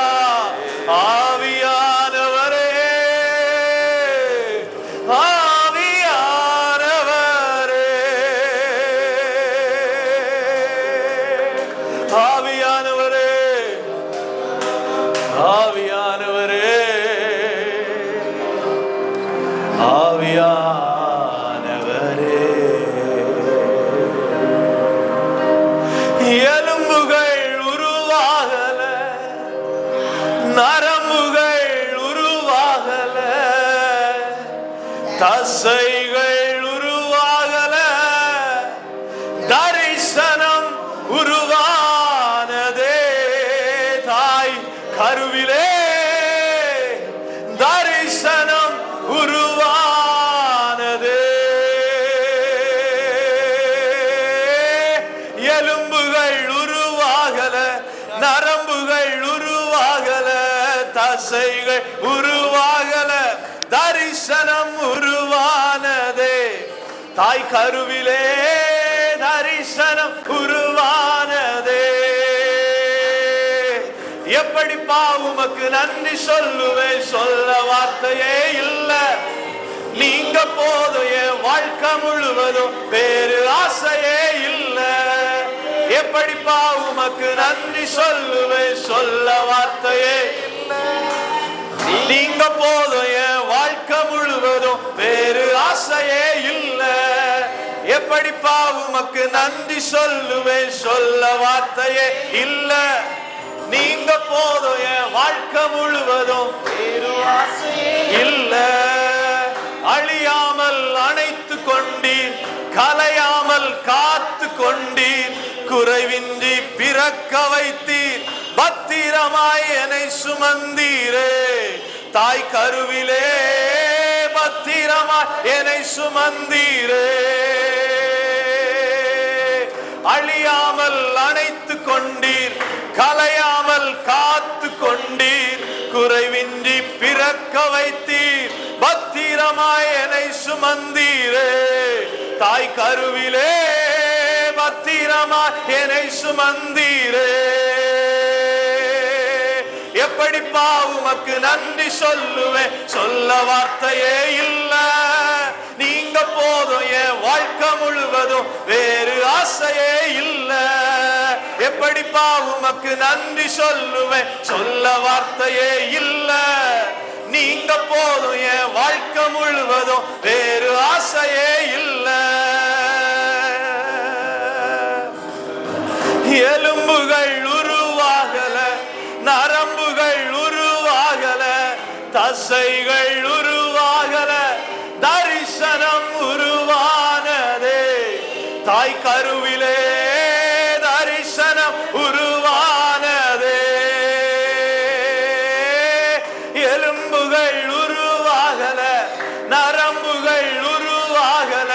ஆவியானவரே ஆவியானவரே தசைகள் உருவாகல, தரிசனம் உருவானதே. தாய் கருவிலே தரிசனம் உருவானதே. எலும்புகள் உருவாகல, நரம்புகள் உருவாகல, தசைகள் உருவாகல, தரிசனம் உருவானதே. தாய் கருவிலே தரிசனம் உருவானதே. எப்படிப்பா உமக்கு நன்றி சொல்லுவேன், சொல்ல வார்த்தையே இல்ல. நீங்க போதும், என் வாழ்க்கை முழுவதும் வேறு ஆசையே இல்ல. எப்படிப்பா உமக்கு நன்றி சொல்லுவேன், சொல்ல வார்த்தையே இல்ல. நீங்க போதும், என் வாழ்க்கை முழுவதும் வேறு ஆசையே இல்ல. எப்படிப்பா உமக்கு நன்றி சொல்லுவேன், சொல்ல வார்த்தையே இல்ல. நீங்க போதும், என் வாழ்க்கை முழுவதும் வேறு ஆசையே இல்ல. அழியாமல் அணைத்து கொண்டீர், கலையாமல் காத்து கொண்டீர், குறைவின்றி பிறக்க வைத்தீர், பத்திரமாய் என்னை சுமந்தீரே. தாய் கருவிலே பத்திரமாய் என்னை சுமந்தீரே. அழியாமல் அணைத்து கொண்டீர், கலையாமல் காத்து கொண்டீர், குறைவின்றி பிறக்க வைத்தீர், பத்திரமாய் என்னை சுமந்தீரே. தாய் கருவிலே பத்திரமாய் என்னை சுமந்தீரே. எப்படிப்பா உமக்கு நன்றி சொல்லுவேன், சொல்ல வார்த்தையே இல்ல. நீங்க போதும், என் வாழ்க்கை முழுவதும் வேறு ஆசையே இல்ல. எப்படிப்பா உமக்கு நன்றி சொல்லுவேன், சொல்ல வார்த்தையே இல்ல. நீங்க போதும், என் வாழ்க்கை முழுவதும் வேறு ஆசையே இல்ல. எலும்புகள் உருவாகல, நரம்புகள் உருவாகல, தசைகள் உருவாகல, தரிசனம் உருவானதே. தாய் கருவிலே தரிசனம் உருவானதே. எலும்புகள் உருவாகல, நரம்புகள் உருவாகல,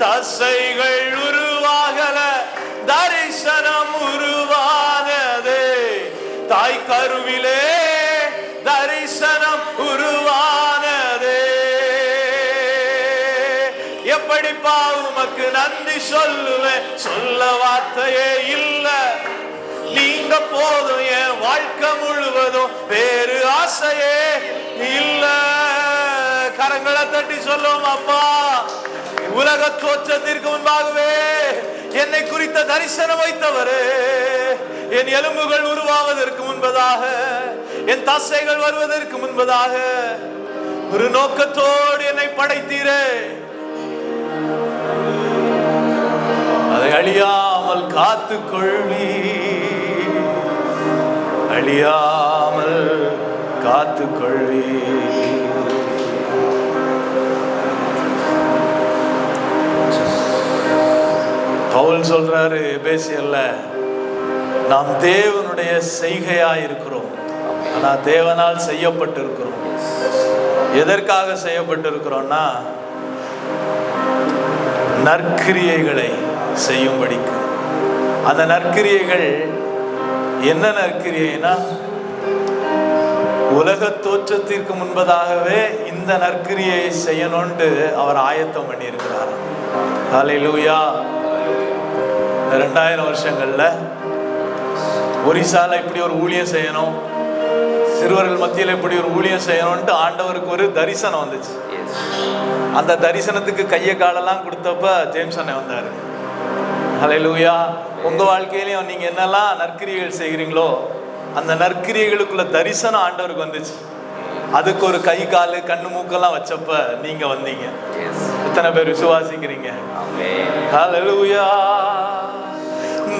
தசைகள் உருவாகல, தரிசனம் உருவானதே. தாய் கருவிலே தரிசனம் உருவானதே. எப்படிப்பா உமக்கு நன்றி சொல்லுவேன், சொல்ல வார்த்தையே இல்ல. நீங்க போதும், என் வாழ்க்கை முழுவதும் வேறு ஆசையே இல்ல. கரங்களை தட்டி சொல்லுவோம், அப்பா உலக தோற்றத்திற்கு முன்பாகவே என்னை குறித்த தரிசனம் வைத்தவரே, என் எலும்புகள் உருவாவதற்கு முன்பதாக, என் தசைகள் வருவதற்கு முன்பதாக ஒரு நோக்கத்தோடு என்னை படைத்தீரே. அதை அழியாமல் காத்து கொள்வி, அழியாமல் காத்து கொள்வி. பவுல் சொல்றாரு எபேசியர்ல, நாம் தேவனுடைய செய்கையா இருக்கிறோம். ஆனா தேவனால் செய்யப்பட்டிருக்கிறோம். எதற்காக செய்யப்பட்டிருக்கிறோம்னா, நற்கிரியைகளை செய்யும்படிக்கு. அந்த நற்கிரியைகள் என்ன நற்கிரியைனா, உலக தோற்றத்திற்கு முன்பதாகவே இந்த நற்கிரியை செய்யணும்னு அவர் ஆயத்தம் பண்ணி இருக்கிறார். ஹல்லேலூயா. 2000 வருஷங்கள்ல ஒரிசால இப்படி ஒரு ஊழியம் செய்யணும், சிறுவர்கள் மத்தியில் இப்படி ஒரு ஊழியம் செய்யணும்ட்டு ஆண்டவருக்கு ஒரு தரிசனம் வந்துச்சு. அந்த தரிசனத்துக்கு கையை காலெல்லாம் கொடுத்தப்ப ஜேம்ஸ் அண்ணன் வந்தாரு. ஹல்லேலூயா. உங்க வாழ்க்கையிலையும் நீங்க என்னெல்லாம் நற்கிரியைகள் செய்கிறீங்களோ அந்த நற்கிரியைகளுக்குள்ள தரிசனம் ஆண்டவருக்கு வந்துச்சு. அதுக்கு ஒரு கை காலு கண்ணு மூக்கெல்லாம் வச்சப்ப நீங்க வந்தீங்க. எத்தனை பேர் விசுவாசிக்கிறீங்க? ஹல்லேலூயா.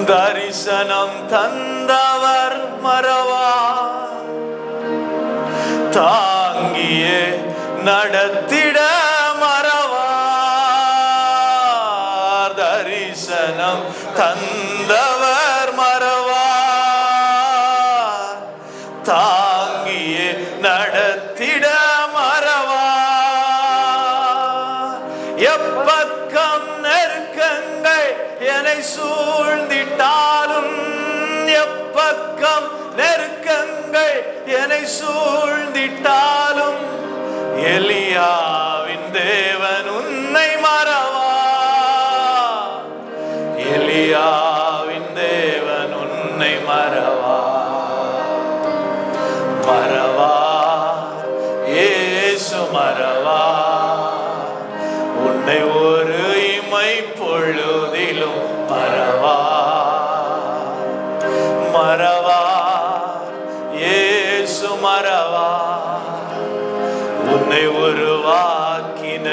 தரிசனம் தந்தவர் மறவா, தாங்கியே நடத்திட மறவா. தந்தவர் மறவார், தாங்கியே நடத்திட மறவார். எப்பக்கம் நெருக்கங்கள் என்னை சூழ்ந்திட்டாலும், எப்பக்கம் நெருக்கங்கள் என்னை சூழ்ந்திட்டாலும், எலியாவின் தேவன் உன்னை மறவார், எலியாவின் தேவன் உன்னை மறவார். மறவார், இயேசு மறவார், உன்னை ஒரு இமை பொழுதிலும் மறவார். மறவார், இயேசு மறவார், உன்னை உருவாக்கின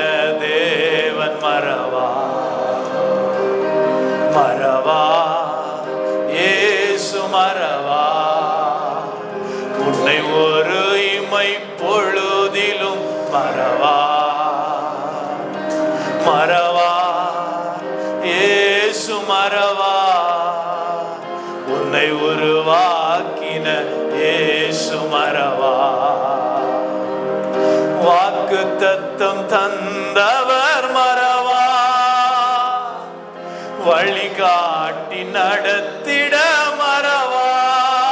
தேவன் மறவார். மறவார், இயேசு மறவார், உன்னை ஒரு இமை பொழுதிலும் மறவார். மறவார், இயேசு மறவார், உன்னை உருவாக்கின இயேசு மறவார். வாக்குத்தத்தம் தந்தவர் மறவார், வழிகாட்டி நடத்திட மறவார்.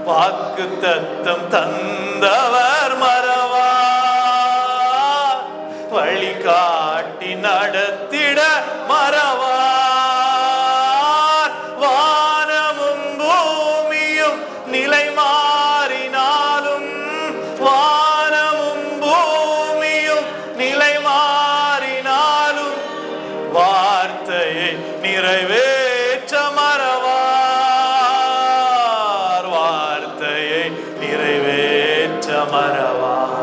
வாக்குத்தத்தம் தந்தவர் மறவார், வழிகாட்டி நடத்திட மறவார். வானமும் பூமியும் நிலை மாறினாலும், வானமும் பூமியும் நிலை மாறினாலும், வார்த்தையை நிறைவேற்ற மறவார், வார்த்தையை நிறைவேற்ற மறவார்.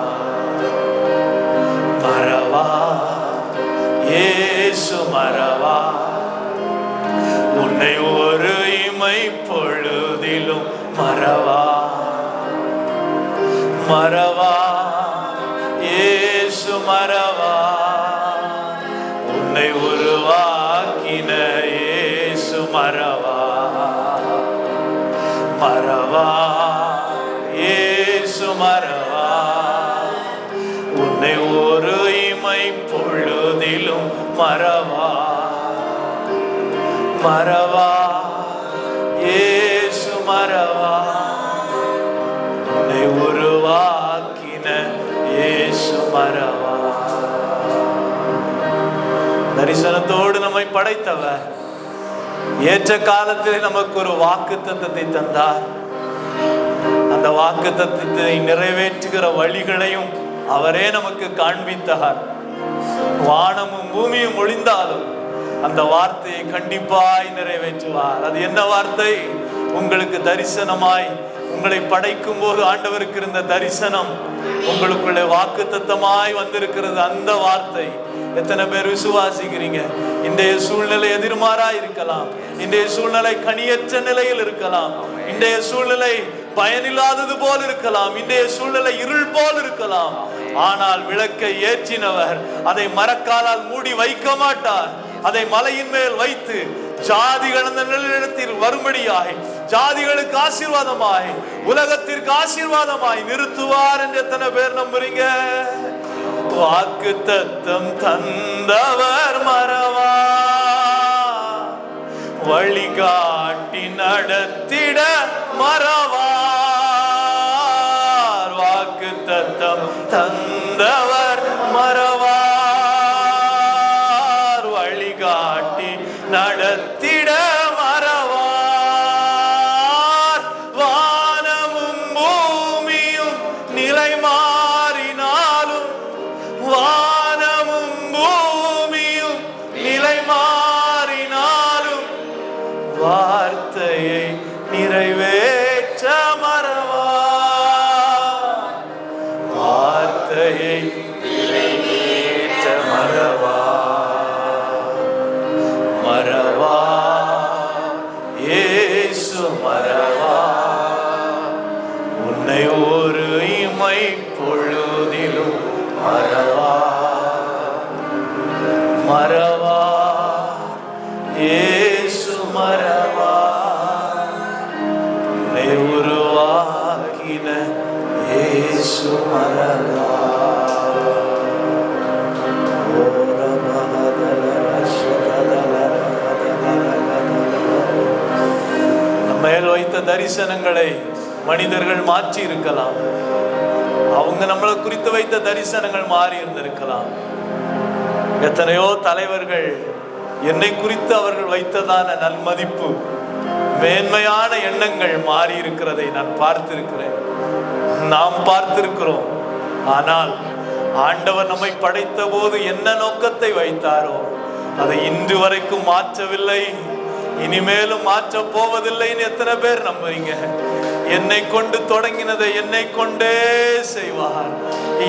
மறவார், இயேசு மறவார், உன்னை ஒரு இமை பொழுதிலும் மறவார். மறவார், இயேசு மறவார், உன்னை உருவாக்கின இயேசு மறவார். மறவார், இயேசு மறவார், உன்னை ஒரு இமை பொழுதிலும் மறவார். மறவார், இயேசு மறவார், உன்னை உருவாக்கின இயேசு மறவார். தரிசனத்தோடு நம்மை படைத்தவர் ஏற்ற காலத்தில் நமக்கு ஒரு வாக்குத்தத்தத்தை தந்தார். அந்த வாக்குத்தத்தத்தை நிறைவேற்றுகிற வழிகளையும் அவரே நமக்கு காண்பித்தார். வானமும் பூமியும் ஒழிந்தாலும் அந்த வார்த்தையை கண்டிப்பாய் நிறைவேற்றுவார். அது என்ன வார்த்தை? உங்களுக்கு தரிசனமாய் உங்களை படைக்கும் போது ஆண்டவருக்கு இருந்த தரிசனம் உங்களுக்குள்ளே வாக்குத்தத்தமாய் வந்திருக்கிறது. அந்த வார்த்தை எத்தனை பேர் விசுவாசிக்கிறீங்க? இன்றைய சூழ்நிலை எதிர்மாறா இருக்கலாம், இன்றைய சூழ்நிலை கனியற்ற நிலையில் இருக்கலாம், இன்றைய சூழ்நிலை பயனில்லாதது போல் இருக்கலாம், இன்றைய சூழ்நிலை இருள் போல் இருக்கலாம். ஆனால் விளக்கை ஏற்றினவர் அதை மரக்காலால் மூடி வைக்க மாட்டார். அதை மலையின் மேல் வைத்து ஜாதிகள் அந்த நிலையிடத்தில் வரும்படியாய், ஜாதிகளுக்கு ஆசீர்வாதமாய், உலகத்திற்கு ஆசீர்வாதமாய் நிறுத்துவார் என்று எத்தனை பேர் நம்புறீங்க? வாக்குத்தத்தம் தந்தவர் மறவார், வழிகாட்டி நடத்திட மறவார். வாக்குத்தத்தம் தந்தவர் மறவார், வழிகாட்டி நடத்திட மறவார். வானமும் பூமியும் நிலை மாறினாலும், வானமும் பூமியும் நிலை மாறினாலும், வார்த்தையை நிறைவேற்ற மறவார், வார்த்தையை நிறைவேற்ற மறவார். மறவார், இயேசு மறவார், உன்னை ஒரு இமை பொழுதிலும் மறவார். மறவார், இயேசு மரவா மேல் வைத்த தரிசனங்களை மனிதர்கள் மாற்றி இருக்கலாம். அவங்க நம்மளை குறித்து வைத்த தரிசனங்கள் மாறி இருந்திருக்கலாம். எத்தனையோ தலைவர்கள் என்னை குறித்து அவர்கள் வைத்ததான நன்மதிப்பு, மேன்மையான எண்ணங்கள் மாறி இருக்கிறதை நான் பார்த்திருக்கிறேன், நாம் பார்த்திருக்கிறோம். ஆனால் ஆண்டவர் நம்மை படைத்த போது என்ன நோக்கத்தை வைத்தாரோ அதை இன்று வரைக்கும் மாற்றவில்லை, இனிமேலும் மாற்ற போவதில்லைன்னு எத்தனை பேர் நம்புறீங்க? என்னை கொண்டு தொடங்கினதை என்னை கொண்டே செய்வார்,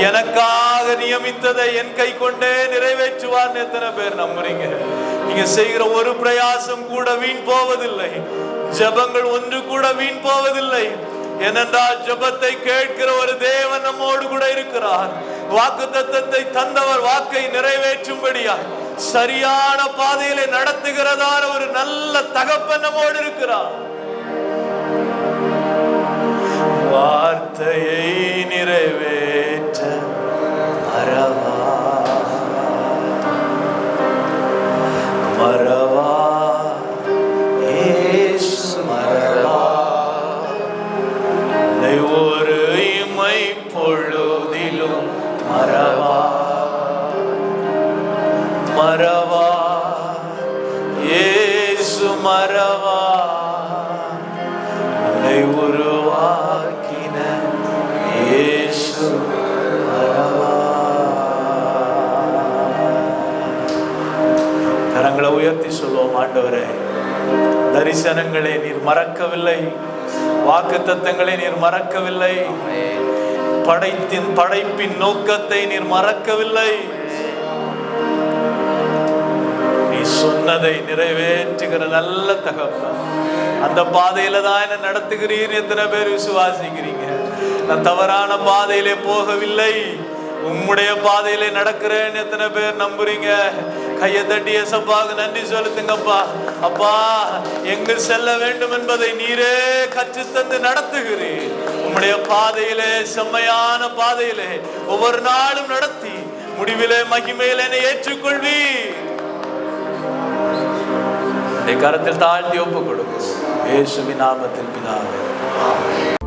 எனக்காக நியமித்ததை என் கை கொண்டே நிறைவேற்றுவார் எத்தனை பேர் நம்புறீங்க? நீங்க செய்கிற ஒரு பிரயாசம் கூட வீண் போவதில்லை, ஜெபங்கள் ஒன்று கூட வீண் போவதில்லை. ஏனென்றால் ஜெபத்தை கேட்கிற ஒரு தேவன் நம்மோடு கூட இருக்கிறார். வாக்குத்தத்தத்தை தந்தவர் வாக்கை நிறைவேற்றும்படியா சரியான பாதையிலே நடத்துகிறதான ஒரு நல்ல தகப்பன் நம்மோடு இருக்கிறார். வார்த்தையை நிறைவேற்ற மறவா மறவா இயேசு மறவா ஒரு இமை பொழுதிலும் மறவா மறவா இயேசு மறவா உருவாக்கின இயேசு மறவா. கரங்களை உயர்த்தி சொல்லுவோம், ஆண்டவரே தரிசனங்களை நீர் மறக்கவில்லை, வாக்குத்தத்தங்களை நீர் மறக்கவில்லை, படைப்பின் நோக்கத்தை நீர் மறக்கவில்லை. நீ சொன்னதை நிறைவேற்றுகிற நல்ல தகப்பன், அந்த பாதையில தான் என்ன நடத்துகிறீர். எத்தனை பேர் விசுவாசிக்கிறீங்க? நான் தவறான பாதையிலே போகவில்லை, உம்முடைய பாதையிலே நடக்கிறேன் எத்தனை பேர் நம்புறீங்க? கையை தட்டி ஏசப்பாவுக்கு நன்றி செலுத்துங்கப்பா. அப்பா, எங்கு செல்ல வேண்டும் என்பதை நீரே கற்றுத்தந்து நடத்துகிறீர். உம்முடைய பாதையிலே, செம்மையான பாதையிலே ஒவ்வொரு நாளும் நடத்தி முடிவிலே மகிமையிலே என்னை ஏற்றுக்கொள்வீர். கரத்தில் தாழ்த்தி ஒப்பு கொடுக்கும் இயேசுவின் நாமத்தில் பிதாவே.